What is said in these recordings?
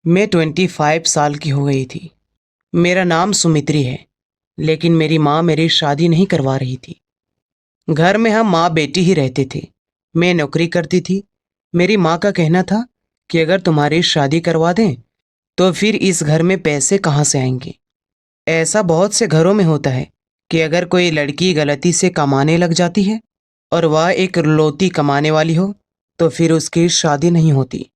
मैं 25 साल की हो गई थी। मेरा नाम सुमित्री है, लेकिन मेरी माँ मेरी शादी नहीं करवा रही थी। घर में हम माँ बेटी ही रहते थे। मैं नौकरी करती थी। मेरी माँ का कहना था कि अगर तुम्हारी शादी करवा दें तो फिर इस घर में पैसे कहाँ से आएंगे। ऐसा बहुत से घरों में होता है कि अगर कोई लड़की गलती से कमाने लग जाती है और वह एक इकलौती कमाने वाली हो तो फिर उसकी शादी नहीं होती।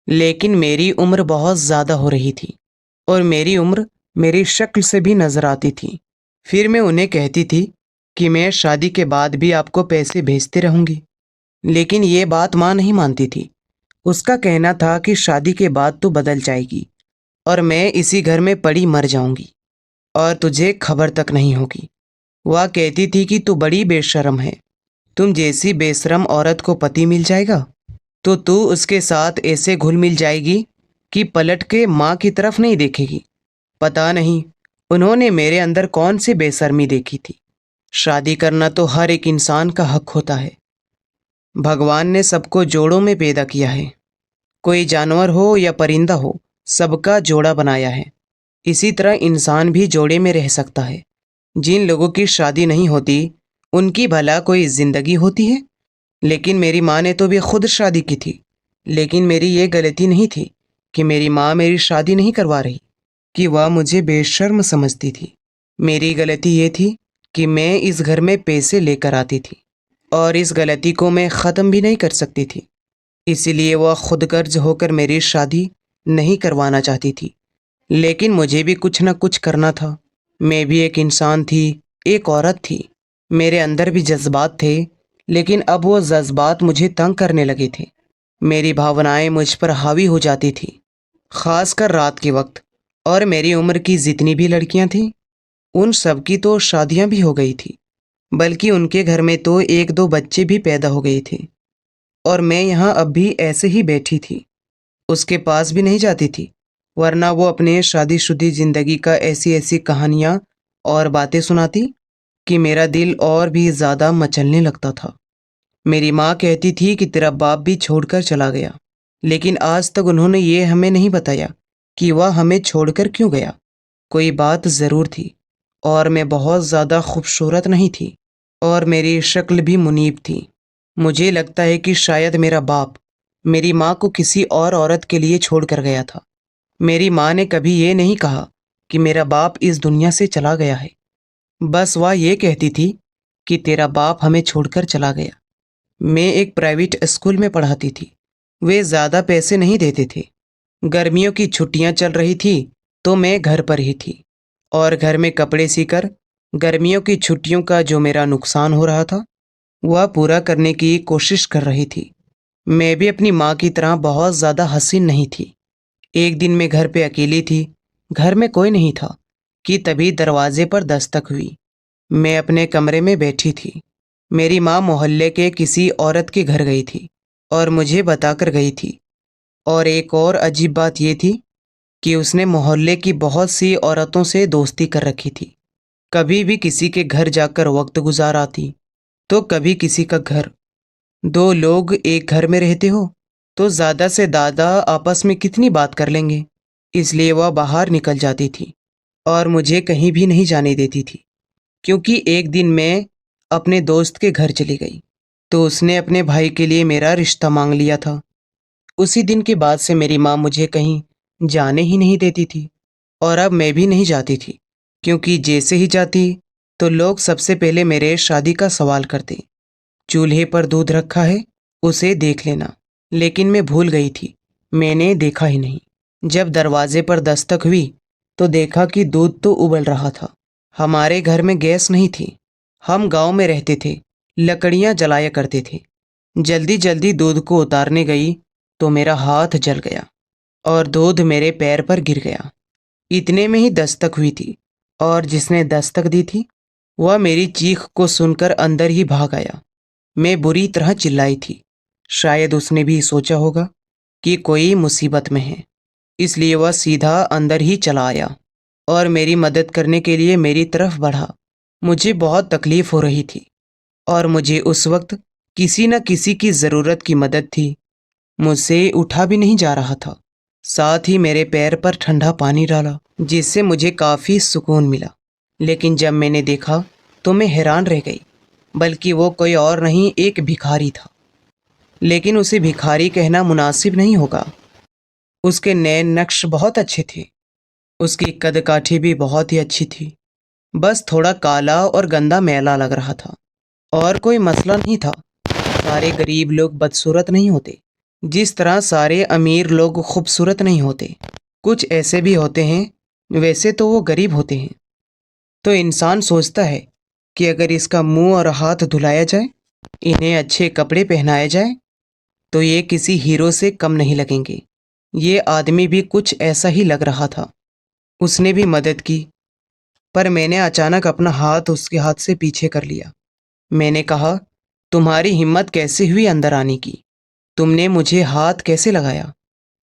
लेकिन मेरी उम्र बहुत ज़्यादा हो रही थी और मेरी उम्र मेरी शक्ल से भी नजर आती थी। फिर मैं उन्हें कहती थी कि मैं शादी के बाद भी आपको पैसे भेजती रहूंगी, लेकिन ये बात माँ नहीं मानती थी। उसका कहना था कि शादी के बाद तू बदल जाएगी और मैं इसी घर में पड़ी मर जाऊंगी और तुझे खबर तक नहीं होगी। वह कहती थी कि तू बड़ी बेशर्म है। तुम जैसी बेशरम औरत को पति मिल जाएगा तो तू उसके साथ ऐसे घुल मिल जाएगी कि पलट के माँ की तरफ नहीं देखेगी। पता नहीं उन्होंने मेरे अंदर कौन सी बेशर्मी देखी थी। शादी करना तो हर एक इंसान का हक होता है। भगवान ने सबको जोड़ों में पैदा किया है। कोई जानवर हो या परिंदा हो, सबका जोड़ा बनाया है। इसी तरह इंसान भी जोड़े में रह सकता है। जिन लोगों की शादी नहीं होती उनकी भला कोई जिंदगी होती है। लेकिन मेरी माँ ने तो भी खुद शादी की थी। लेकिन मेरी ये गलती नहीं थी कि मेरी माँ मेरी शादी नहीं करवा रही, कि वह मुझे बेशर्म समझती थी। मेरी गलती ये थी कि मैं इस घर में पैसे लेकर आती थी और इस गलती को मैं ख़त्म भी नहीं कर सकती थी। इसीलिए वह खुदगर्ज होकर मेरी शादी नहीं करवाना चाहती थी। लेकिन मुझे भी कुछ न कुछ करना था। मैं भी एक इंसान थी, एक औरत थी। मेरे अंदर भी जज्बात थे, लेकिन अब वो जज्बात मुझे तंग करने लगे थे। मेरी भावनाएं मुझ पर हावी हो जाती थी, खासकर रात के वक्त। और मेरी उम्र की जितनी भी लड़कियां थीं, उन सब की तो शादियां भी हो गई थी, बल्कि उनके घर में तो एक दो बच्चे भी पैदा हो गए थे। और मैं यहाँ अब भी ऐसे ही बैठी थी, उसके पास भी नहीं जाती थी, वरना वो अपने शादीशुदी जिंदगी का ऐसी ऐसी कहानियाँ और बातें सुनाती कि मेरा दिल और भी ज़्यादा मचलने लगता था। मेरी माँ कहती थी कि तेरा बाप भी छोड़कर चला गया, लेकिन आज तक उन्होंने ये हमें नहीं बताया कि वह हमें छोड़कर क्यों गया। कोई बात ज़रूर थी, और मैं बहुत ज़्यादा खूबसूरत नहीं थी और मेरी शक्ल भी मुनीब थी। मुझे लगता है कि शायद मेरा बाप मेरी माँ को किसी और औरत के लिए छोड़ कर गया था। मेरी माँ ने कभी ये नहीं कहा कि मेरा बाप इस दुनिया से चला गया है। बस वह ये कहती थी कि तेरा बाप हमें छोड़कर चला गया। मैं एक प्राइवेट स्कूल में पढ़ाती थी। वे ज़्यादा पैसे नहीं देते थे। गर्मियों की छुट्टियां चल रही थी तो मैं घर पर ही थी और घर में कपड़े सीकर गर्मियों की छुट्टियों का जो मेरा नुकसान हो रहा था वह पूरा करने की कोशिश कर रही थी। मैं भी अपनी माँ की तरह बहुत ज़्यादा हसीन नहीं थी। एक दिन मैं घर पे अकेली थी, घर में कोई नहीं था, कि तभी दरवाजे पर दस्तक हुई। मैं अपने कमरे में बैठी थी। मेरी माँ मोहल्ले के किसी औरत के घर गई थी और मुझे बताकर गई थी। और एक और अजीब बात ये थी कि उसने मोहल्ले की बहुत सी औरतों से दोस्ती कर रखी थी। कभी भी किसी के घर जाकर वक्त गुजार आती, तो कभी किसी का घर। दो लोग एक घर में रहते हो तो ज़्यादा से ज़्यादा आपस में कितनी बात कर लेंगे। इसलिए वह बाहर निकल जाती थी और मुझे कहीं भी नहीं जाने देती थी। क्योंकि एक दिन मैं अपने दोस्त के घर चली गई तो उसने अपने भाई के लिए मेरा रिश्ता मांग लिया था। उसी दिन के बाद से मेरी माँ मुझे कहीं जाने ही नहीं देती थी और अब मैं भी नहीं जाती थी, क्योंकि जैसे ही जाती तो लोग सबसे पहले मेरे शादी का सवाल करते। चूल्हे पर दूध रखा है, उसे देख लेना। लेकिन मैं भूल गई थी, मैंने देखा ही नहीं। जब दरवाजे पर दस्तक हुई तो देखा कि दूध तो उबल रहा था। हमारे घर में गैस नहीं थी। हम गांव में रहते थे, लकड़ियां जलाया करते थे। जल्दी जल्दी दूध को उतारने गई तो मेरा हाथ जल गया और दूध मेरे पैर पर गिर गया। इतने में ही दस्तक हुई थी और जिसने दस्तक दी थी वह मेरी चीख को सुनकर अंदर ही भाग आया। मैं बुरी तरह चिल्लाई थी। शायद उसने भी सोचा होगा कि कोई मुसीबत में है, इसलिए वह सीधा अंदर ही चला आया और मेरी मदद करने के लिए मेरी तरफ बढ़ा। मुझे बहुत तकलीफ हो रही थी और मुझे उस वक्त किसी न किसी की ज़रूरत की मदद थी। मुझसे उठा भी नहीं जा रहा था। साथ ही मेरे पैर पर ठंडा पानी डाला, जिससे मुझे काफ़ी सुकून मिला। लेकिन जब मैंने देखा तो मैं हैरान रह गई, बल्कि वो कोई और नहीं, एक भिखारी था। लेकिन उसे भिखारी कहना मुनासिब नहीं होगा। उसके नैन नक्श बहुत अच्छे थे। उसकी कद-काठी भी बहुत ही अच्छी थी। बस थोड़ा काला और गंदा मैला लग रहा था। और कोई मसला नहीं था। सारे गरीब लोग बदसूरत नहीं होते, जिस तरह सारे अमीर लोग खूबसूरत नहीं होते। कुछ ऐसे भी होते हैं, वैसे तो वो गरीब होते हैं। तो इंसान सोचता है कि अगर इसका मुंह और हाथ धुलाया जाए, इन्हें अच्छे कपड़े पहनाए जाए, तो ये किसी हीरो से कम नहीं लगेंगे। ये आदमी भी कुछ ऐसा ही लग रहा था। उसने भी मदद की, पर मैंने अचानक अपना हाथ उसके हाथ से पीछे कर लिया। मैंने कहा, तुम्हारी हिम्मत कैसे हुई अंदर आने की? तुमने मुझे हाथ कैसे लगाया?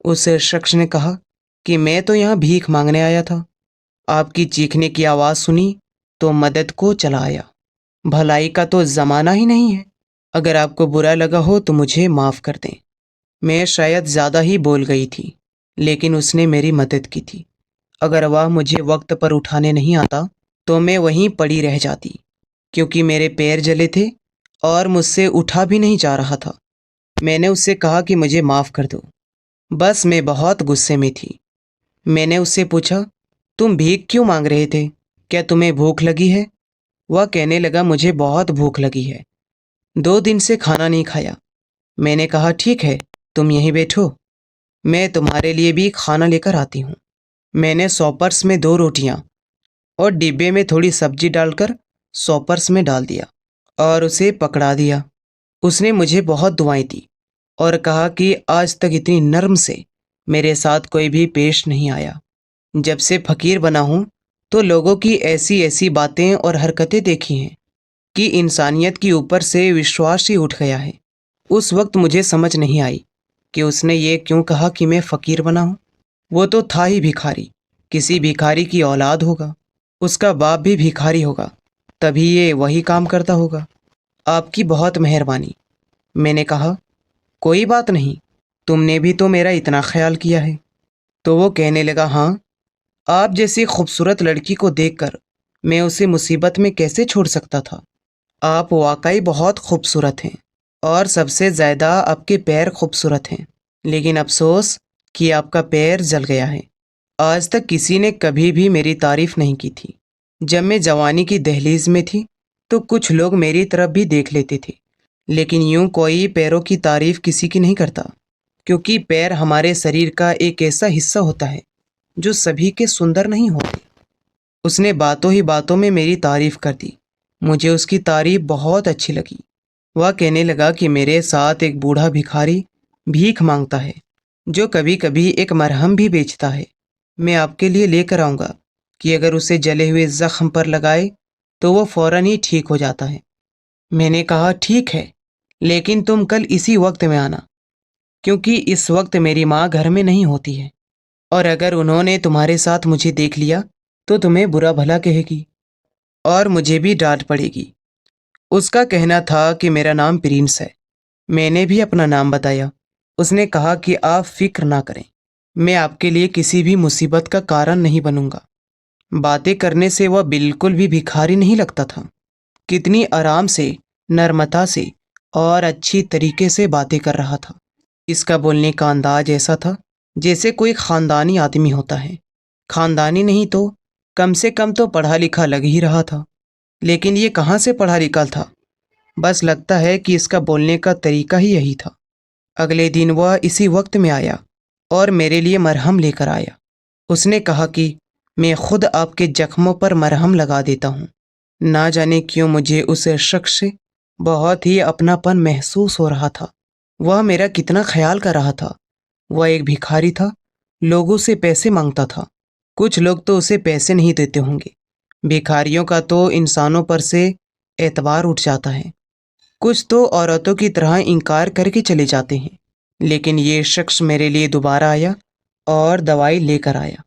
उस शख्स ने कहा कि मैं तो यहाँ भीख मांगने आया था। आपकी चीखने की आवाज़ सुनी तो मदद को चला आया। भलाई का तो ज़माना ही नहीं है। अगर आपको बुरा लगा हो तो मुझे माफ़ कर दें। मैं शायद ज़्यादा ही बोल गई थी, लेकिन उसने मेरी मदद की थी। अगर वह मुझे वक्त पर उठाने नहीं आता तो मैं वहीं पड़ी रह जाती, क्योंकि मेरे पैर जले थे और मुझसे उठा भी नहीं जा रहा था। मैंने उससे कहा कि मुझे माफ़ कर दो। बस मैं बहुत गुस्से में थी। मैंने उससे पूछा, तुम भीख क्यों मांग रहे थे? क्या तुम्हें भूख लगी है? वह कहने लगा, मुझे बहुत भूख लगी है, 2 दिन से खाना नहीं खाया। मैंने कहा, ठीक है, तुम यहीं बैठो, मैं तुम्हारे लिए भी खाना लेकर आती हूँ। मैंने सॉपर्स में 2 रोटियाँ और डिब्बे में थोड़ी सब्जी डालकर सॉपर्स में डाल दिया और उसे पकड़ा दिया। उसने मुझे बहुत दुआएं दी और कहा कि आज तक इतनी नर्म से मेरे साथ कोई भी पेश नहीं आया। जब से फकीर बना हूँ तो लोगों की ऐसी ऐसी बातें और हरकतें देखी हैं कि इंसानियत के ऊपर से विश्वास ही उठ गया है। उस वक्त मुझे समझ नहीं आई कि उसने ये क्यों कहा कि मैं फ़कीर बना हूँ। वो तो था ही भिखारी, किसी भिखारी की औलाद होगा, उसका बाप भी भिखारी होगा, तभी ये वही काम करता होगा। आपकी बहुत मेहरबानी। मैंने कहा, कोई बात नहीं, तुमने भी तो मेरा इतना ख्याल किया है। तो वो कहने लगा, हाँ, आप जैसी खूबसूरत लड़की को देखकर मैं उसे मुसीबत में कैसे छोड़ सकता था। आप वाकई बहुत खूबसूरत हैं और सबसे ज़्यादा आपके पैर खूबसूरत हैं। लेकिन अफसोस कि आपका पैर जल गया है। आज तक किसी ने कभी भी मेरी तारीफ नहीं की थी। जब मैं जवानी की दहलीज में थी तो कुछ लोग मेरी तरफ भी देख लेते थे, लेकिन यूं कोई पैरों की तारीफ किसी की नहीं करता, क्योंकि पैर हमारे शरीर का एक ऐसा हिस्सा होता है जो सभी के सुंदर नहीं होते। उसने बातों ही बातों में मेरी तारीफ कर दी। मुझे उसकी तारीफ बहुत अच्छी लगी। वह कहने लगा कि मेरे साथ एक बूढ़ा भिखारी भीख मांगता है, जो कभी कभी एक मरहम भी बेचता है। मैं आपके लिए लेकर आऊँगा कि अगर उसे जले हुए ज़ख्म पर लगाए तो वो फ़ौरन ही ठीक हो जाता है। मैंने कहा, ठीक है, लेकिन तुम कल इसी वक्त में आना, क्योंकि इस वक्त मेरी माँ घर में नहीं होती है, और अगर उन्होंने तुम्हारे साथ मुझे देख लिया तो तुम्हें बुरा भला कहेगी और मुझे भी डांट पड़ेगी। उसका कहना था कि मेरा नाम प्रिंस है। मैंने भी अपना नाम बताया। उसने कहा कि आप फिक्र ना करें, मैं आपके लिए किसी भी मुसीबत का कारण नहीं बनूंगा। बातें करने से वह बिल्कुल भी भिखारी नहीं लगता था। कितनी आराम से, नर्मता से और अच्छी तरीके से बातें कर रहा था। इसका बोलने का अंदाज ऐसा था जैसे कोई खानदानी आदमी होता है। खानदानी नहीं तो कम से कम तो पढ़ा लिखा लग ही रहा था। लेकिन ये कहाँ से पढ़ा लिखा था? बस लगता है कि इसका बोलने का तरीका ही यही था। अगले दिन वह इसी वक्त में आया और मेरे लिए मरहम लेकर आया। उसने कहा कि मैं खुद आपके जख्मों पर मरहम लगा देता हूँ। ना जाने क्यों मुझे उस शख्स से बहुत ही अपनापन महसूस हो रहा था। वह मेरा कितना ख्याल कर रहा था। वह एक भिखारी था, लोगों से पैसे मांगता था। कुछ लोग तो उसे पैसे नहीं देते होंगे। भिखारियों का तो इंसानों पर से एतबार उठ जाता है। कुछ तो औरतों की तरह इनकार करके चले जाते हैं। लेकिन ये शख्स मेरे लिए दोबारा आया और दवाई लेकर आया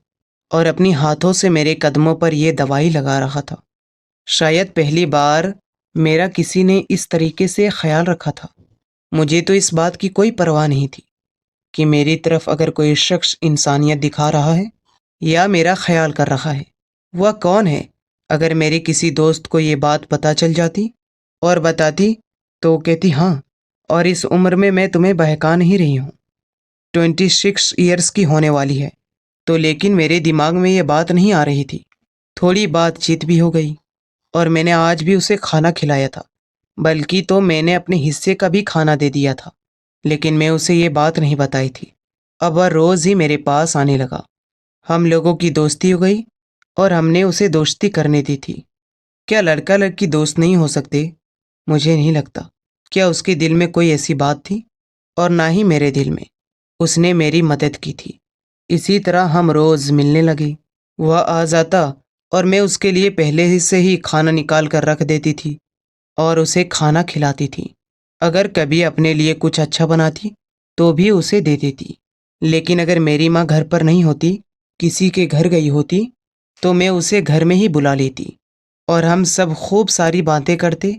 और अपनी हाथों से मेरे कदमों पर यह दवाई लगा रहा था। शायद पहली बार मेरा किसी ने इस तरीके से ख्याल रखा था। मुझे तो इस बात की कोई परवाह नहीं थी। कि मेरी तरफ अगर कोई शख्स इंसानियत दिखा रहा है या मेरा ख्याल कर रहा है, वह कौन है? अगर मेरे किसी दोस्त को ये बात पता चल जाती और बताती तो वो कहती हाँ, और इस उम्र में मैं तुम्हें बहका नहीं रही हूँ, 26 ईयर्स की होने वाली है। तो लेकिन मेरे दिमाग में ये बात नहीं आ रही थी। थोड़ी बातचीत भी हो गई और मैंने आज भी उसे खाना खिलाया था, बल्कि तो मैंने अपने हिस्से का भी खाना दे दिया था। लेकिन मैं उसे ये बात नहीं बताई थी। अब वह रोज़ ही मेरे पास आने लगा। हम लोगों की दोस्ती हो गई और हमने उसे दोस्ती करने दी थी। क्या लड़का लड़की दोस्त नहीं हो सकते? मुझे नहीं लगता। क्या उसके दिल में कोई ऐसी बात थी? और ना ही मेरे दिल में। उसने मेरी मदद की थी। इसी तरह हम रोज़ मिलने लगे। वह आ जाता और मैं उसके लिए पहले ही से ही खाना निकाल कर रख देती थी और उसे खाना खिलाती थी। अगर कभी अपने लिए कुछ अच्छा बनाती तो भी उसे दे देती। लेकिन अगर मेरी माँ घर पर नहीं होती, किसी के घर गई होती, तो मैं उसे घर में ही बुला लेती और हम सब खूब सारी बातें करते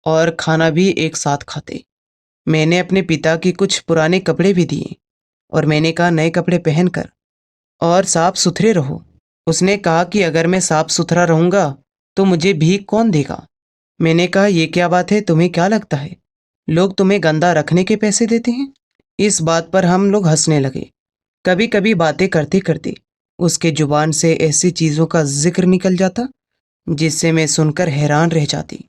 और खाना भी एक साथ खाते। मैंने अपने पिता की कुछ पुराने कपड़े भी दिए और मैंने कहा नए कपड़े पहनकर और साफ सुथरे रहो। उसने कहा कि अगर मैं साफ सुथरा रहूंगा तो मुझे भीख कौन देगा? मैंने कहा ये क्या बात है, तुम्हें क्या लगता है लोग तुम्हें गंदा रखने के पैसे देते हैं? इस बात पर हम लोग हंसने लगे। कभी कभी बातें करते करते उसके जुबान से ऐसी चीज़ों का जिक्र निकल जाता जिससे मैं सुनकर हैरान रह जाती।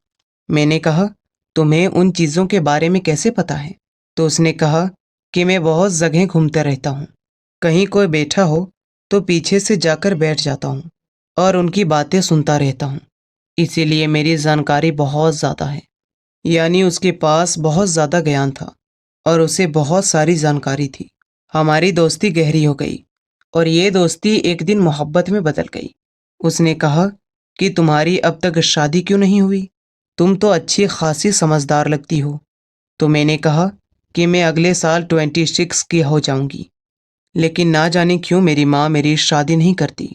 मैंने कहा तुम्हें उन चीज़ों के बारे में कैसे पता है? तो उसने कहा कि मैं बहुत जगह घूमता रहता हूँ। कहीं कोई बैठा हो तो पीछे से जाकर बैठ जाता हूँ और उनकी बातें सुनता रहता हूँ। इसीलिए मेरी जानकारी बहुत ज़्यादा है। यानी उसके पास बहुत ज़्यादा ज्ञान था और उसे बहुत सारी जानकारी थी। हमारी दोस्ती गहरी हो गई और ये दोस्ती एक दिन मोहब्बत में बदल गई। उसने कहा कि तुम्हारी अब तक शादी क्यों नहीं हुई? तुम तो अच्छी खासी समझदार लगती हो। तो मैंने कहा कि मैं अगले साल 26 की हो जाऊंगी। लेकिन ना जाने क्यों मेरी माँ मेरी शादी नहीं करती।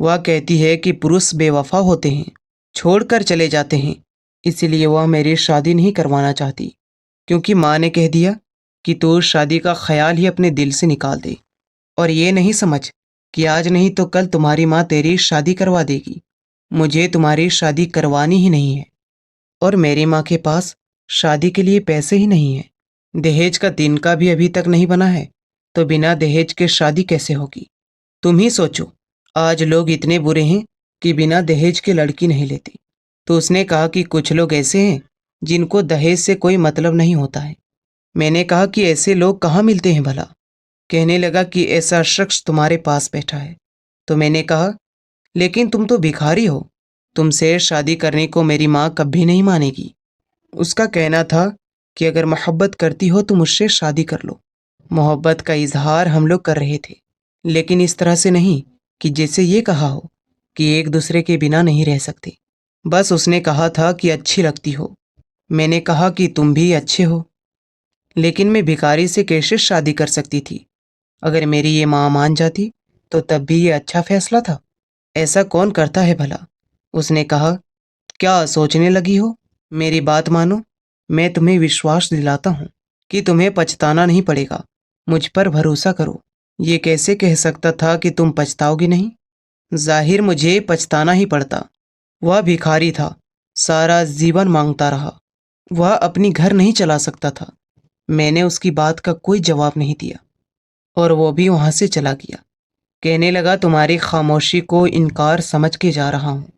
वह कहती है कि पुरुष बेवफा होते हैं, छोड़कर चले जाते हैं, इसलिए वह मेरी शादी नहीं करवाना चाहती। क्योंकि माँ ने कह दिया कि तू शादी का ख्याल ही अपने दिल से निकाल दे और ये नहीं समझ कि आज नहीं तो कल तुम्हारी माँ तेरी शादी करवा देगी। मुझे तुम्हारी शादी करवानी ही नहीं है और मेरी माँ के पास शादी के लिए पैसे ही नहीं है। दहेज का तिनका भी अभी तक नहीं बना है, तो बिना दहेज के शादी कैसे होगी? तुम ही सोचो, आज लोग इतने बुरे हैं कि बिना दहेज के लड़की नहीं लेते। तो उसने कहा कि कुछ लोग ऐसे हैं जिनको दहेज से कोई मतलब नहीं होता है। मैंने कहा कि ऐसे लोग कहाँ मिलते हैं भला? कहने लगा कि ऐसा शख्स तुम्हारे पास बैठा है। तो मैंने कहा लेकिन तुम तो भिखारी हो, तुमसे शादी करने को मेरी माँ कभी नहीं मानेगी। उसका कहना था कि अगर मोहब्बत करती हो तो मुझसे शादी कर लो। मोहब्बत का इजहार हम लोग कर रहे थे, लेकिन इस तरह से नहीं कि जैसे ये कहा हो कि एक दूसरे के बिना नहीं रह सकते। बस उसने कहा था कि अच्छी लगती हो। मैंने कहा कि तुम भी अच्छे हो, लेकिन मैं भिखारी से कैसे शादी कर सकती थी? अगर मेरी ये माँ मान जाती तो तब भी ये अच्छा फैसला था। ऐसा कौन करता है भला? उसने कहा क्या सोचने लगी हो? मेरी बात मानो, मैं तुम्हें विश्वास दिलाता हूँ कि तुम्हें पछताना नहीं पड़ेगा। मुझ पर भरोसा करो। ये कैसे कह सकता था कि तुम पछताओगी नहीं? जाहिर मुझे पछताना ही पड़ता। वह भिखारी था, सारा जीवन मांगता रहा। वह अपनी घर नहीं चला सकता था। मैंने उसकी बात का कोई जवाब नहीं दिया और वो भी वहां से चला गया। कहने लगा तुम्हारी खामोशी को इनकार समझ के जा रहा हूँ,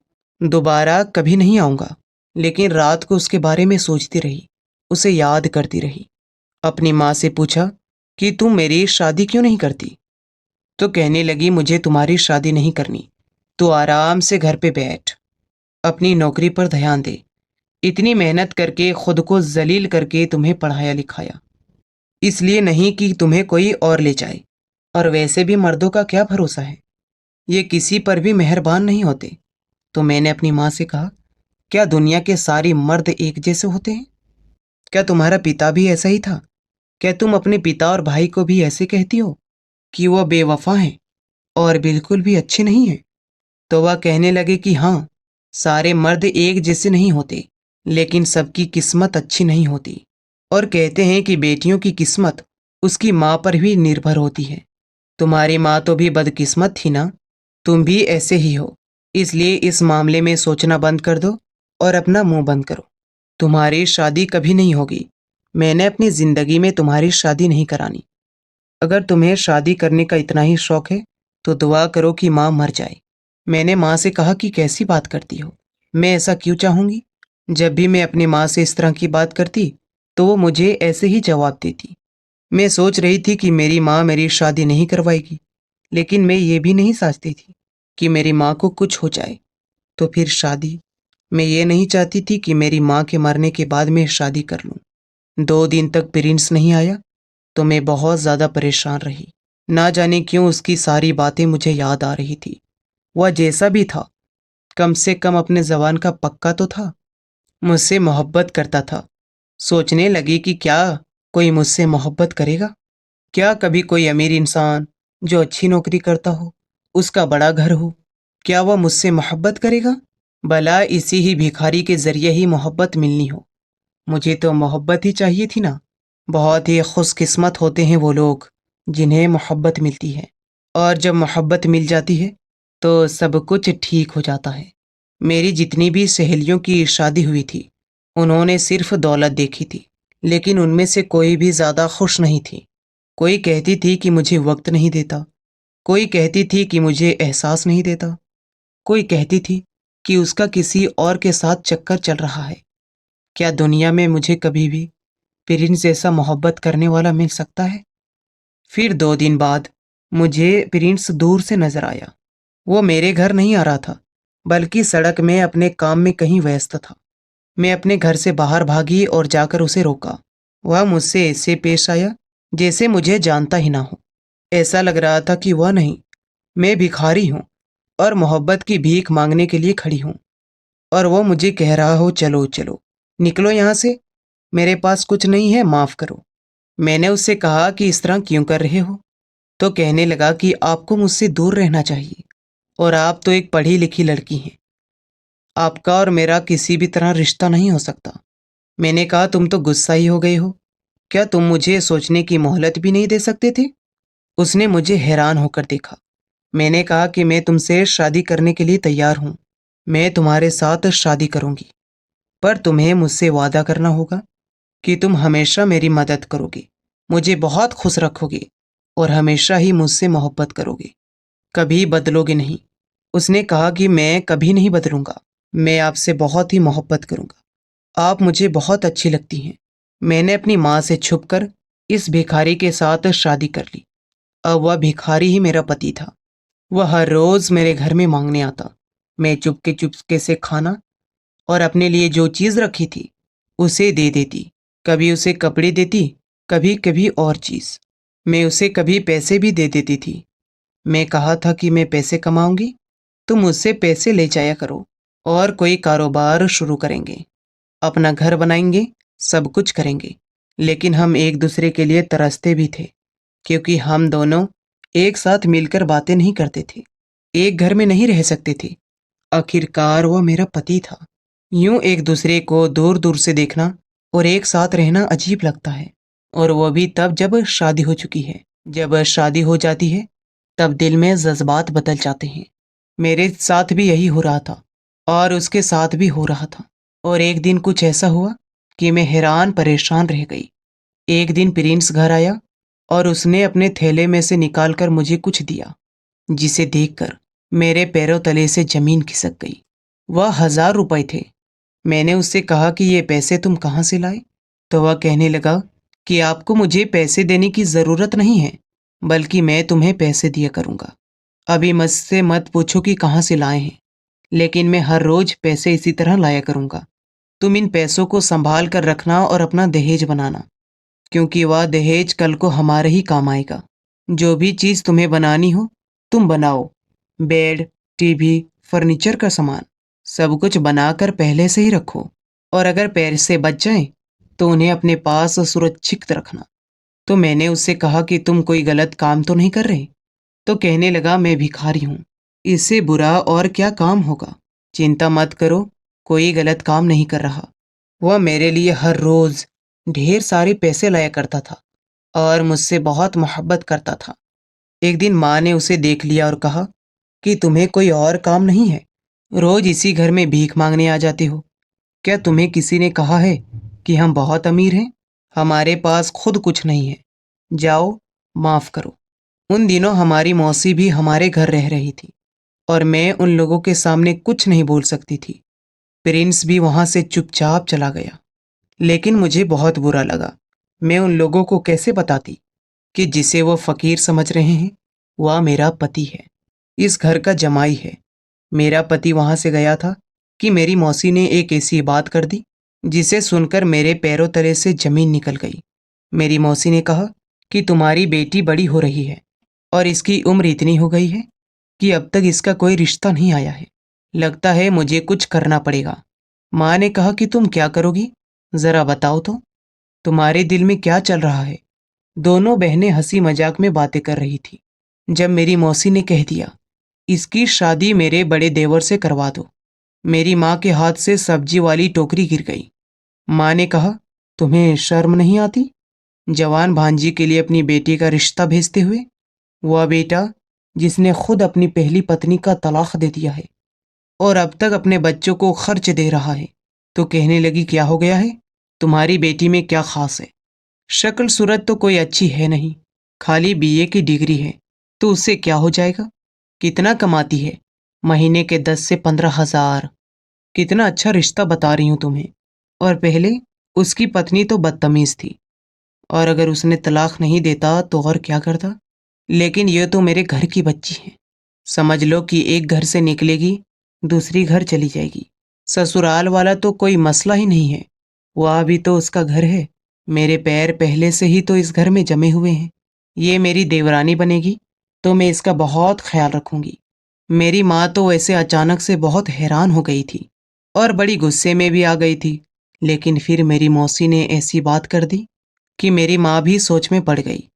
दोबारा कभी नहीं आऊँगा। लेकिन रात को उसके बारे में सोचती रही, उसे याद करती रही। अपनी माँ से पूछा कि तुम मेरी शादी क्यों नहीं करती? तो कहने लगी मुझे तुम्हारी शादी नहीं करनी, तो आराम से घर पे बैठ, अपनी नौकरी पर ध्यान दे। इतनी मेहनत करके खुद को जलील करके तुम्हें पढ़ाया लिखाया, इसलिए नहीं कि तुम्हें कोई और ले जाए। और वैसे भी मर्दों का क्या भरोसा है, ये किसी पर भी मेहरबान नहीं होते। तो मैंने अपनी माँ से कहा क्या दुनिया के सारे मर्द एक जैसे होते हैं? क्या तुम्हारा पिता भी ऐसा ही था? क्या तुम अपने पिता और भाई को भी ऐसे कहती हो कि वह बेवफा हैं और बिल्कुल भी अच्छे नहीं हैं? तो वह कहने लगे कि हाँ, सारे मर्द एक जैसे नहीं होते, लेकिन सबकी किस्मत अच्छी नहीं होती। और कहते हैं कि बेटियों की किस्मत उसकी माँ पर भी निर्भर होती है। तुम्हारी माँ तो भी बदकिस्मत थी ना, तुम भी ऐसे ही हो। इसलिए इस मामले में सोचना बंद कर दो और अपना मुंह बंद करो। तुम्हारी शादी कभी नहीं होगी। मैंने अपनी जिंदगी में तुम्हारी शादी नहीं करानी। अगर तुम्हें शादी करने का इतना ही शौक है तो दुआ करो कि माँ मर जाए। मैंने माँ से कहा कि कैसी बात करती हो, मैं ऐसा क्यों चाहूंगी। जब भी मैं अपनी माँ से इस तरह की बात करती तो वो मुझे ऐसे ही जवाब देती। मैं सोच रही थी कि मेरी माँ मेरी शादी नहीं करवाएगी, लेकिन मैं ये भी नहीं सोचती थी कि मेरी माँ को कुछ हो जाए तो फिर शादी। मैं ये नहीं चाहती थी कि मेरी माँ के मरने के बाद मैं शादी कर लूँ। 2 दिन तक प्रिंस नहीं आया तो मैं बहुत ज़्यादा परेशान रही। ना जाने क्यों उसकी सारी बातें मुझे याद आ रही थी। वह जैसा भी था, कम से कम अपने जबान का पक्का तो था, मुझसे मोहब्बत करता था। सोचने लगी कि क्या कोई मुझसे मोहब्बत करेगा? क्या कभी कोई अमीर इंसान जो अच्छी नौकरी करता हो, उसका बड़ा घर हो, क्या वह मुझसे मोहब्बत करेगा? भला इसी ही भिखारी के जरिए ही मोहब्बत मिलनी हो। मुझे तो मोहब्बत ही चाहिए थी ना। बहुत ही खुशकिस्मत होते हैं वो लोग जिन्हें मोहब्बत मिलती है। और जब मोहब्बत मिल जाती है तो सब कुछ ठीक हो जाता है। मेरी जितनी भी सहेलियों की शादी हुई थी, उन्होंने सिर्फ दौलत देखी थी, लेकिन उनमें से कोई भी ज़्यादा खुश नहीं थी। कोई कहती थी कि मुझे वक्त नहीं देता, कोई कहती थी कि मुझे एहसास नहीं देता, कोई कहती थी कि उसका किसी और के साथ चक्कर चल रहा है। क्या दुनिया में मुझे कभी भी प्रिंस जैसा मोहब्बत करने वाला मिल सकता है? फिर 2 दिन बाद मुझे प्रिंस दूर से नजर आया। वो मेरे घर नहीं आ रहा था, बल्कि सड़क में अपने काम में कहीं व्यस्त था। मैं अपने घर से बाहर भागी और जाकर उसे रोका। वह मुझसे ऐसे पेश आया जैसे मुझे जानता ही ना हो। ऐसा लग रहा था कि वह नहीं, मैं भिखारी हूँ और मोहब्बत की भीख मांगने के लिए खड़ी हूँ, और वो मुझे कह रहा हो चलो चलो, निकलो यहाँ से, मेरे पास कुछ नहीं है, माफ़ करो। मैंने उससे कहा कि इस तरह क्यों कर रहे हो? तो कहने लगा कि आपको मुझसे दूर रहना चाहिए, और आप तो एक पढ़ी लिखी लड़की हैं, आपका और मेरा किसी भी तरह रिश्ता नहीं हो सकता। मैंने कहा तुम तो गुस्सा ही हो गए हो, क्या तुम मुझे सोचने की मोहलत भी नहीं दे सकते थे? उसने मुझे हैरान होकर देखा। मैंने कहा कि मैं तुमसे शादी करने के लिए तैयार हूँ, मैं तुम्हारे साथ शादी करूँगी, पर तुम्हें मुझसे वादा करना होगा कि तुम हमेशा मेरी मदद करोगे, मुझे बहुत खुश रखोगे और हमेशा ही मुझसे मोहब्बत करोगे, कभी बदलोगे नहीं। उसने कहा कि मैं कभी नहीं बदलूंगा, मैं आपसे बहुत ही मोहब्बत करूंगा, आप मुझे बहुत अच्छी लगती हैं। मैंने अपनी माँ से छुपकर इस भिखारी के साथ शादी कर ली। अब वह भिखारी ही मेरा पति था। वह हर रोज मेरे घर में मांगने आता। मैं चुपके चुपके से खाना और अपने लिए जो चीज़ रखी थी उसे दे देती। कभी उसे कपड़े देती, कभी कभी और चीज़। मैं उसे कभी पैसे भी दे देती थी। मैं कहा था कि मैं पैसे कमाऊंगी, तुम मुझसे पैसे ले जाया करो और कोई कारोबार शुरू करेंगे, अपना घर बनाएंगे, सब कुछ करेंगे। लेकिन हम एक दूसरे के लिए तरसते भी थे, क्योंकि हम दोनों एक साथ मिलकर बातें नहीं करते थे, एक घर में नहीं रह सकते थे। आखिरकार वो मेरा पति था। यूं एक दूसरे को दूर दूर से देखना और एक साथ रहना अजीब लगता है, और वो भी तब जब शादी हो चुकी है। जब शादी हो जाती है तब दिल में जज्बात बदल जाते हैं। मेरे साथ भी यही हो रहा था और उसके साथ भी हो रहा था। और एक दिन कुछ ऐसा हुआ कि मैं हैरान परेशान रह गई। एक दिन प्रिंस घर आया और उसने अपने थैले में से निकालकर मुझे कुछ दिया, जिसे देखकर मेरे पैरों तले से जमीन खिसक गई। वह 1,000 रुपए थे। मैंने उससे कहा कि ये पैसे तुम कहाँ से लाए? तो वह कहने लगा कि आपको मुझे पैसे देने की ज़रूरत नहीं है, बल्कि मैं तुम्हें पैसे दिया करूँगा। अभी मुझसे मत पूछो कि कहाँ से लाए हैं, लेकिन मैं हर रोज़ पैसे इसी तरह लाया करूँगा। तुम इन पैसों को संभाल कर रखना और अपना दहेज बनाना, क्योंकि वह दहेज कल को हमारे ही काम आएगा। जो भी चीज़ तुम्हें बनानी हो तुम बनाओ, बेड, टीवी, फर्नीचर का सामान, सब कुछ बनाकर पहले से ही रखो, और अगर पैसे बच जाएं तो उन्हें अपने पास सुरक्षित रखना। तो मैंने उससे कहा कि तुम कोई गलत काम तो नहीं कर रहे? तो कहने लगा मैं भिखारी हूँ, इससे बुरा और क्या काम होगा। चिंता मत करो, कोई गलत काम नहीं कर रहा। वह मेरे लिए हर रोज ढेर सारे पैसे लाया करता था और मुझसे बहुत मोहब्बत करता था। एक दिन माँ ने उसे देख लिया और कहा कि तुम्हें कोई और काम नहीं है, रोज इसी घर में भीख मांगने आ जाते हो। क्या तुम्हें किसी ने कहा है कि हम बहुत अमीर हैं? हमारे पास खुद कुछ नहीं है। जाओ, माफ करो। उन दिनों हमारी मौसी भी हमारे घर रह रही थी और मैं उन लोगों के सामने कुछ नहीं बोल सकती थी। प्रिंस भी वहां से चुपचाप चला गया। लेकिन मुझे बहुत बुरा लगा। मैं उन लोगों को कैसे बताती कि जिसे वो फकीर समझ रहे हैं वह मेरा पति है, इस घर का जमाई है। मेरा पति वहां से गया था कि मेरी मौसी ने एक ऐसी बात कर दी जिसे सुनकर मेरे पैरों तले से जमीन निकल गई। मेरी मौसी ने कहा कि तुम्हारी बेटी बड़ी हो रही है और इसकी उम्र इतनी हो गई है कि अब तक इसका कोई रिश्ता नहीं आया है। लगता है मुझे कुछ करना पड़ेगा। माँ ने कहा कि तुम क्या करोगी, जरा बताओ तो, तुम्हारे दिल में क्या चल रहा है। दोनों बहनें हंसी मजाक में बातें कर रही थी जब मेरी मौसी ने कह दिया, इसकी शादी मेरे बड़े देवर से करवा दो। मेरी माँ के हाथ से सब्जी वाली टोकरी गिर गई। माँ ने कहा, तुम्हें शर्म नहीं आती जवान भांजी के लिए अपनी बेटी का रिश्ता भेजते हुए? वह बेटा जिसने खुद अपनी पहली पत्नी का तलाक दे दिया है और अब तक अपने बच्चों को खर्च दे रहा है। तो कहने लगी क्या हो गया है, तुम्हारी बेटी में क्या खास है? शक्ल सूरत तो कोई अच्छी है नहीं, खाली बीए की डिग्री है, तो उससे क्या हो जाएगा? कितना कमाती है? महीने के 10 से 15 हजार। कितना अच्छा रिश्ता बता रही हूं तुम्हें। और पहले उसकी पत्नी तो बदतमीज थी, और अगर उसने तलाक नहीं देता तो और क्या करता। लेकिन यह तो मेरे घर की बच्ची है। समझ लो कि एक घर से निकलेगी, दूसरी घर चली जाएगी। ससुराल वाला तो कोई मसला ही नहीं है, वह भी तो उसका घर है। मेरे पैर पहले से ही तो इस घर में जमे हुए हैं। ये मेरी देवरानी बनेगी तो मैं इसका बहुत ख्याल रखूंगी। मेरी माँ तो वैसे अचानक से बहुत हैरान हो गई थी और बड़ी गुस्से में भी आ गई थी। लेकिन फिर मेरी मौसी ने ऐसी बात कर दी कि मेरी माँ भी सोच में पड़ गई।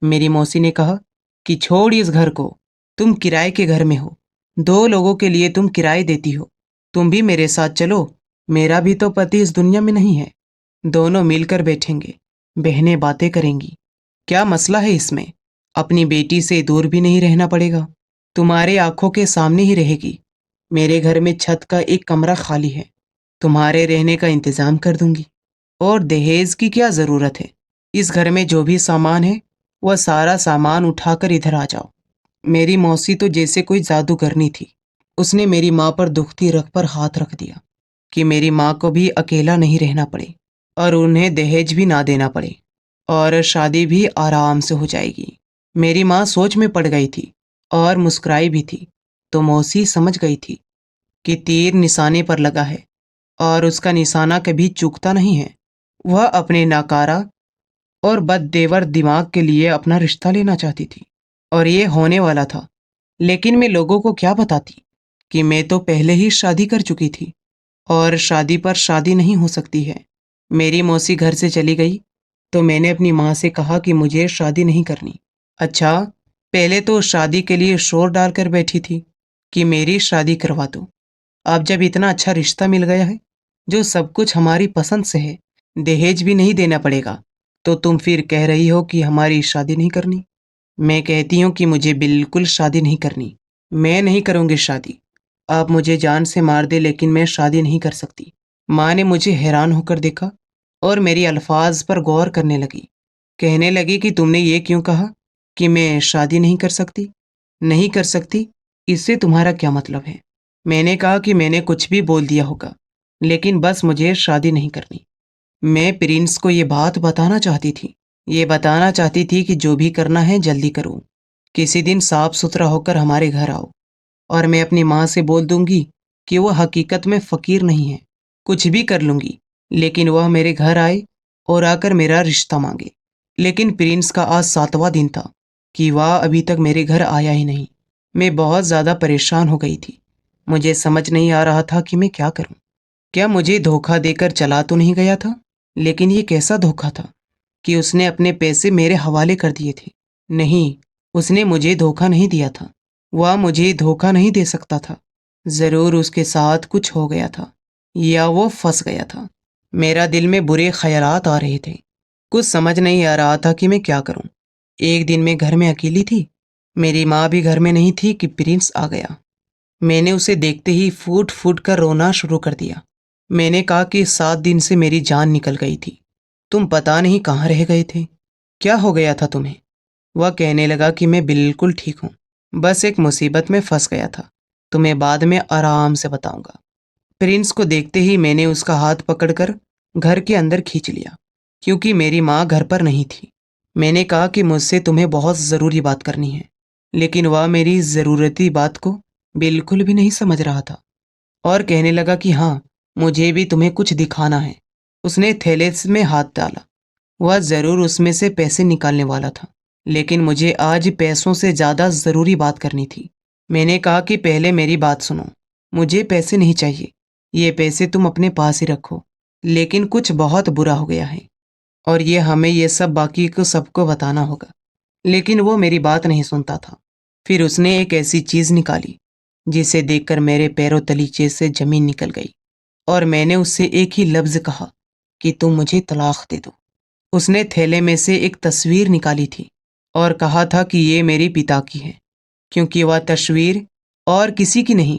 मेरी मौसी ने कहा कि छोड़ इस घर को, तुम किराए के घर में हो, 2 लोगों के लिए तुम किराए देती हो, तुम भी मेरे साथ चलो। मेरा भी तो पति इस दुनिया में नहीं है। दोनों मिलकर बैठेंगे, बहनें बातें करेंगी। क्या मसला है इसमें? अपनी बेटी से दूर भी नहीं रहना पड़ेगा, तुम्हारे आंखों के सामने ही रहेगी। मेरे घर में छत का एक कमरा खाली है, तुम्हारे रहने का इंतजाम कर दूंगी। और दहेज की क्या जरूरत है? इस घर में जो भी सामान है वह सारा सामान उठाकर इधर आ जाओ। मेरी मौसी तो जैसे कोई जादूगरनी थी। उसने मेरी माँ पर दुखती रग पर हाथ रख दिया कि मेरी माँ को भी अकेला नहीं रहना पड़े और उन्हें दहेज भी ना देना पड़े और शादी भी आराम से हो जाएगी। मेरी माँ सोच में पड़ गई थी और मुस्कुराई भी थी। तो मौसी समझ गई थी कि तीर निशाने पर लगा है और उसका निशाना कभी चूकता नहीं है। वह अपने नाकारा और बदतेवर दिमाग के लिए अपना रिश्ता लेना चाहती थी और ये होने वाला था। लेकिन मैं लोगों को क्या बताती कि मैं तो पहले ही शादी कर चुकी थी और शादी पर शादी नहीं हो सकती है। मेरी मौसी घर से चली गई तो मैंने अपनी माँ से कहा कि मुझे शादी नहीं करनी। अच्छा, पहले तो शादी के लिए शोर डालकर बैठी थी कि मेरी शादी करवा दो। अब जब इतना अच्छा रिश्ता मिल गया है जो सब कुछ हमारी पसंद से है, दहेज भी नहीं देना पड़ेगा, तो तुम फिर कह रही हो कि हमारी शादी नहीं करनी। मैं कहती हूँ कि मुझे बिल्कुल शादी नहीं करनी। मैं नहीं करूँगी शादी। आप मुझे जान से मार दे लेकिन मैं शादी नहीं कर सकती। माँ ने मुझे हैरान होकर देखा और मेरी अल्फाज पर गौर करने लगी। कहने लगी कि तुमने ये क्यों कहा कि मैं शादी नहीं कर सकती? नहीं कर सकती, इससे तुम्हारा क्या मतलब है? मैंने कहा कि मैंने कुछ भी बोल दिया होगा, लेकिन बस मुझे शादी नहीं करनी। मैं प्रिंस को ये बात बताना चाहती थी। ये बताना चाहती थी कि जो भी करना है जल्दी करो। किसी दिन साफ सुथरा होकर हमारे घर आओ और मैं अपनी माँ से बोल दूंगी कि वह हकीकत में फकीर नहीं है। कुछ भी कर लूंगी, लेकिन वह मेरे घर आए और आकर मेरा रिश्ता मांगे। लेकिन प्रिंस का आज 7वां दिन था कि वह अभी तक मेरे घर आया ही नहीं। मैं बहुत ज़्यादा परेशान हो गई थी। मुझे समझ नहीं आ रहा था कि मैं क्या करूं। क्या मुझे धोखा देकर चला तो नहीं गया था? लेकिन ये कैसा धोखा था कि उसने अपने पैसे मेरे हवाले कर दिए थे? नहीं, उसने मुझे धोखा नहीं दिया था। वह मुझे धोखा नहीं दे सकता था। जरूर उसके साथ कुछ हो गया था या वो फंस गया था। मेरा दिल में बुरे ख्यालात आ रहे थे। कुछ समझ नहीं आ रहा था कि मैं क्या करूं। एक दिन मैं घर में अकेली थी। मेरी माँ भी घर में नहीं थी कि प्रिंस आ गया। मैंने उसे देखते ही फूट फूट कर रोना शुरू कर दिया। मैंने कहा कि 7 दिन से मेरी जान निकल गई थी। तुम पता नहीं कहाँ रह गए थे। क्या हो गया था तुम्हें? वह कहने लगा कि मैं बिल्कुल ठीक हूँ। बस एक मुसीबत में फंस गया था। तुम्हें बाद में आराम से बताऊंगा। प्रिंस को देखते ही मैंने उसका हाथ पकड़कर घर के अंदर खींच लिया, क्योंकि मेरी माँ घर पर नहीं थी। मैंने कहा कि मुझसे तुम्हें बहुत ज़रूरी बात करनी है, लेकिन वह मेरी ज़रूरती बात को बिल्कुल भी नहीं समझ रहा था और कहने लगा कि हाँ, मुझे भी तुम्हें कुछ दिखाना है। उसने थैले में हाथ डाला। वह ज़रूर उसमें से पैसे निकालने वाला था, लेकिन मुझे आज पैसों से ज़्यादा ज़रूरी बात करनी थी। मैंने कहा कि पहले मेरी बात सुनो। मुझे पैसे नहीं चाहिए। ये पैसे तुम अपने पास ही रखो। लेकिन कुछ बहुत बुरा हो गया है और हमें ये सब बाकी को सबको बताना होगा। लेकिन वो मेरी बात नहीं सुनता था। फिर उसने एक ऐसी चीज़ निकाली जिसे देखकर मेरे पैरों तलीचे से ज़मीन निकल गई और मैंने उससे एक ही लफ्ज़ कहा कि तुम मुझे तलाक दे दो। उसने थैले में से एक तस्वीर निकाली थी और कहा था कि ये मेरे पिता की है, क्योंकि वह तस्वीर और किसी की नहीं,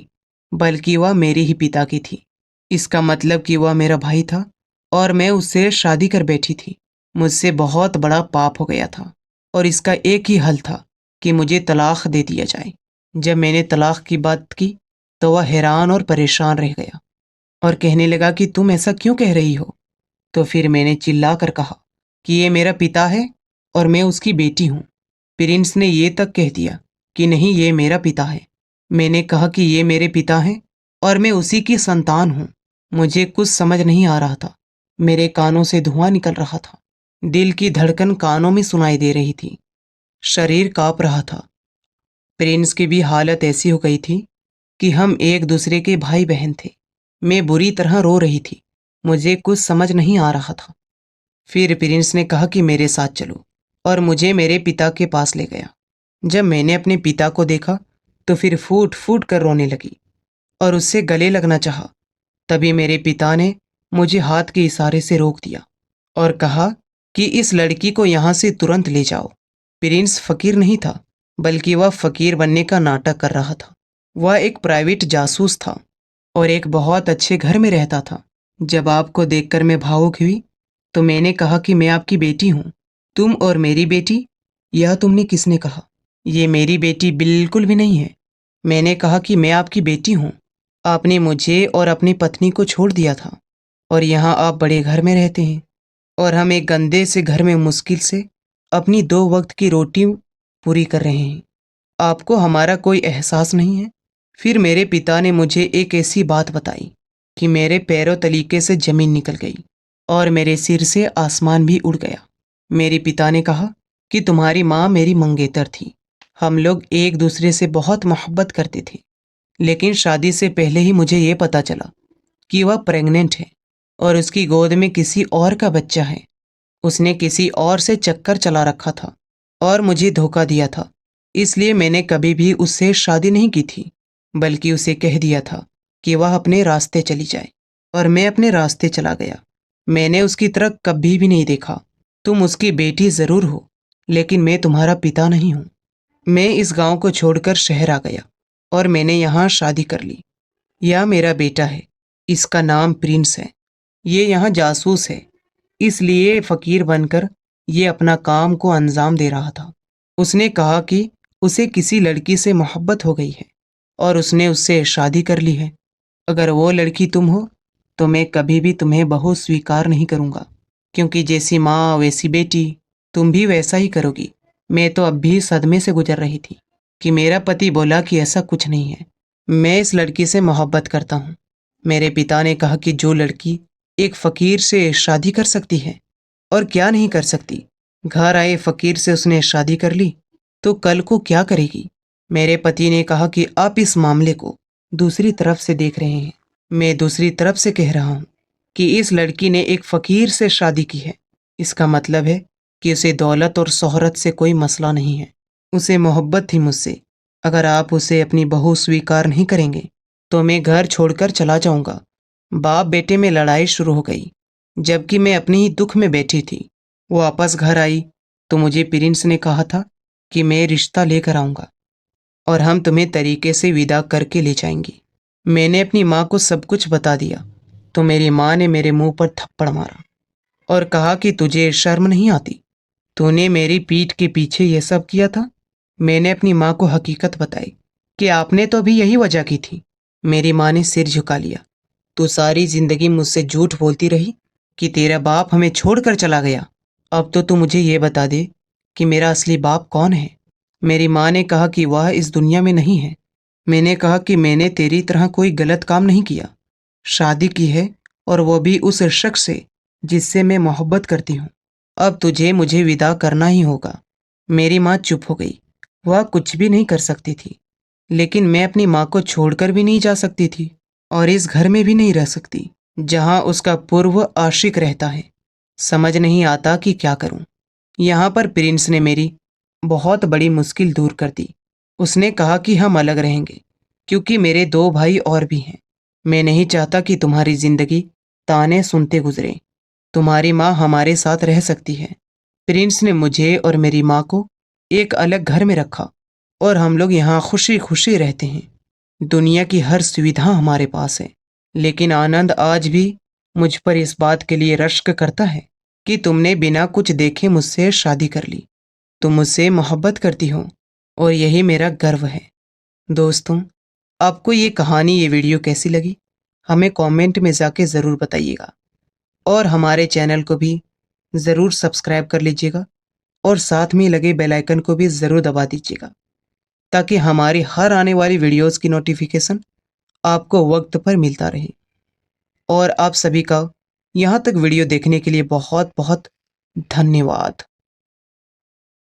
बल्कि वह मेरे ही पिता की थी। इसका मतलब कि वह मेरा भाई था और मैं उससे शादी कर बैठी थी। मुझसे बहुत बड़ा पाप हो गया था और इसका एक ही हल था कि मुझे तलाक दे दिया जाए। जब मैंने तलाक की बात की तो वह हैरान और परेशान रह गया और कहने लगा कि तुम ऐसा क्यों कह रही हो? तो फिर मैंने चिल्ला कर कहा कि ये मेरा पिता है और मैं उसकी बेटी हूँ। प्रिंस ने ये तक कह दिया कि नहीं, ये मेरा पिता है। मैंने कहा कि ये मेरे पिता हैं और मैं उसी की संतान हूँ। मुझे कुछ समझ नहीं आ रहा था। मेरे कानों से धुआं निकल रहा था। दिल की धड़कन कानों में सुनाई दे रही थी। शरीर कांप रहा था। प्रिंस की भी हालत ऐसी हो गई थी कि हम एक दूसरे के भाई बहन थे। मैं बुरी तरह रो रही थी। मुझे कुछ समझ नहीं आ रहा था। फिर प्रिंस ने कहा कि मेरे साथ चलो और मुझे मेरे पिता के पास ले गया। जब मैंने अपने पिता को देखा तो फिर फूट फूट कर रोने लगी और उससे गले लगना चाहा। तभी मेरे पिता ने मुझे हाथ के इशारे से रोक दिया और कहा कि इस लड़की को यहाँ से तुरंत ले जाओ। प्रिंस फकीर नहीं था, बल्कि वह फकीर बनने का नाटक कर रहा था। वह एक प्राइवेट जासूस था और एक बहुत अच्छे घर में रहता था। जब आपको देखकर मैं भावुक हुई तो मैंने कहा कि मैं आपकी बेटी हूँ। तुम और मेरी बेटी? यह तुमने किसने कहा? ये मेरी बेटी बिल्कुल भी नहीं है। मैंने कहा कि मैं आपकी बेटी हूँ। आपने मुझे और अपनी पत्नी को छोड़ दिया था और यहाँ आप बड़े घर में रहते हैं और हम एक गंदे से घर में मुश्किल से अपनी 2 वक्त की रोटी पूरी कर रहे हैं। आपको हमारा कोई एहसास नहीं है? फिर मेरे पिता ने मुझे एक ऐसी बात बताई कि मेरे पैरों तलीके से जमीन निकल गई और मेरे सिर से आसमान भी उड़ गया। मेरे पिता ने कहा कि तुम्हारी माँ मेरी मंगेतर थी। हम लोग एक दूसरे से बहुत मोहब्बत करते थे, लेकिन शादी से पहले ही मुझे ये पता चला कि वह प्रेग्नेंट है और उसकी गोद में किसी और का बच्चा है। उसने किसी और से चक्कर चला रखा था और मुझे धोखा दिया था। इसलिए मैंने कभी भी उससे शादी नहीं की थी, बल्कि उसे कह दिया था कि वह अपने रास्ते चली जाए और मैं अपने रास्ते चला गया। मैंने उसकी तरफ कभी भी नहीं देखा। तुम उसकी बेटी ज़रूर हो, लेकिन मैं तुम्हारा पिता नहीं हूँ। मैं इस गांव को छोड़कर शहर आ गया और मैंने यहाँ शादी कर ली। यह मेरा बेटा है। इसका नाम प्रिंस है। ये यहाँ जासूस है, इसलिए फकीर बनकर ये अपना काम को अंजाम दे रहा था। उसने कहा कि उसे किसी लड़की से मोहब्बत हो गई है और उसने उससे शादी कर ली है। अगर वो लड़की तुम हो तो मैं कभी भी तुम्हें बहू स्वीकार नहीं करूँगा, क्योंकि जैसी माँ वैसी बेटी। तुम भी वैसा ही करोगी। मैं तो अब भी सदमे से गुजर रही थी कि मेरा पति बोला कि ऐसा कुछ नहीं है। मैं इस लड़की से मोहब्बत करता हूँ। मेरे पिता ने कहा कि जो लड़की एक फकीर से शादी कर सकती है और क्या नहीं कर सकती, घर आए फकीर से उसने शादी कर ली, तो कल को क्या करेगी? मेरे पति ने कहा कि आप इस मामले को दूसरी तरफ से देख रहे हैं। मैं दूसरी तरफ से कह रहा हूँ कि इस लड़की ने एक फकीर से शादी की है। इसका मतलब है कि उसे दौलत और शोहरत से कोई मसला नहीं है। उसे मोहब्बत थी मुझसे। अगर आप उसे अपनी बहू स्वीकार नहीं करेंगे तो मैं घर छोड़कर चला जाऊंगा। बाप बेटे में लड़ाई शुरू हो गई, जबकि मैं अपने ही दुख में बैठी थी। वापस घर आई तो मुझे प्रिंस ने कहा था कि मैं रिश्ता लेकर आऊँगा और हम तुम्हें तरीके से विदा करके ले जाएंगे। मैंने अपनी माँ को सब कुछ बता दिया तो मेरी माँ ने मेरे मुंह पर थप्पड़ मारा और कहा कि तुझे शर्म नहीं आती? तूने मेरी पीठ के पीछे ये सब किया था। मैंने अपनी माँ को हकीकत बताई कि आपने तो अभी यही वजह की थी। मेरी माँ ने सिर झुका लिया। तू सारी जिंदगी मुझसे झूठ बोलती रही कि तेरा बाप हमें छोड़कर चला गया। अब तो तू मुझे ये बता दे कि मेरा असली बाप कौन है। मेरी माँ ने कहा कि वह इस दुनिया में नहीं है। मैंने कहा कि मैंने तेरी तरह कोई गलत काम नहीं किया, शादी की है और वो भी उस शख्स से जिससे मैं मोहब्बत करती हूँ। अब तुझे मुझे विदा करना ही होगा। मेरी माँ चुप हो गई। वह कुछ भी नहीं कर सकती थी, लेकिन मैं अपनी माँ को छोड़कर भी नहीं जा सकती थी और इस घर में भी नहीं रह सकती जहाँ उसका पूर्व आशिक रहता है। समझ नहीं आता कि क्या करूं। यहाँ पर प्रिंस ने मेरी बहुत बड़ी मुश्किल दूर कर दी। उसने कहा कि हम अलग रहेंगे क्योंकि मेरे दो भाई और भी हैं। मैं नहीं चाहता कि तुम्हारी जिंदगी ताने सुनते गुजरे। तुम्हारी माँ हमारे साथ रह सकती है। प्रिंस ने मुझे और मेरी माँ को एक अलग घर में रखा और हम लोग यहाँ खुशी खुशी रहते हैं। दुनिया की हर सुविधा हमारे पास है, लेकिन आनंद आज भी मुझ पर इस बात के लिए रश्क करता है कि तुमने बिना कुछ देखे मुझसे शादी कर ली। तुम मुझसे मोहब्बत करती हो और यही मेरा गर्व है। दोस्तों, आपको ये कहानी, ये वीडियो कैसी लगी? हमें कमेंट में जाके ज़रूर बताइएगा और हमारे चैनल को भी ज़रूर सब्सक्राइब कर लीजिएगा और साथ में लगे बेल आइकन को भी ज़रूर दबा दीजिएगा ताकि हमारी हर आने वाली वीडियोस की नोटिफिकेशन आपको वक्त पर मिलता रहे। और आप सभी का यहाँ तक वीडियो देखने के लिए बहुत बहुत धन्यवाद।